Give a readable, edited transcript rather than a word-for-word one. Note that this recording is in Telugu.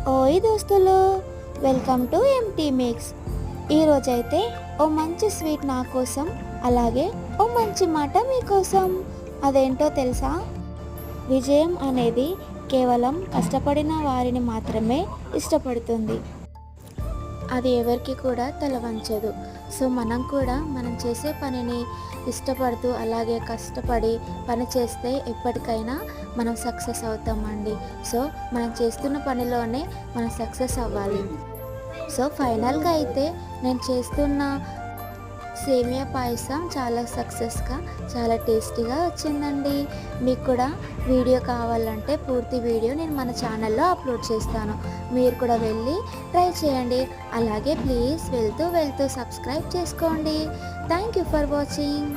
ఓయ్ దోస్తులు, వెల్కమ్ టు ఎంటీ మిక్స్. ఈరోజైతే ఓ మంచి స్వీట్ నా కోసం, అలాగే ఓ మంచి మాట మీకోసం. అదేంటో తెలుసా? విజయం అనేది కేవలం కష్టపడిన వారిని మాత్రమే ఇష్టపడుతుంది. అది ఎవరికి కూడా తల వంచదు. సో మనం కూడా మనం చేసే పనిని ఇష్టపడుతూ అలాగే కష్టపడి పని చేస్తే ఎప్పటికైనా మనం సక్సెస్ అవుతామండి. సో మనం చేస్తున్న పనిలోనే మనం సక్సెస్ అవ్వాలి. సో ఫైనల్గా అయితే నేను చేస్తున్న సేమియా పాయసం చాలా సక్సెస్గా, చాలా టేస్టీగా వచ్చిందండి. మీకు కూడా వీడియో కావాలంటే పూర్తి వీడియో నేను మన ఛానల్లో అప్లోడ్ చేస్తాను. మీరు కూడా వెళ్ళి ట్రై చేయండి. అలాగే ప్లీజ్ వెళ్తూ సబ్స్క్రైబ్ చేసుకోండి. Thank you for watching.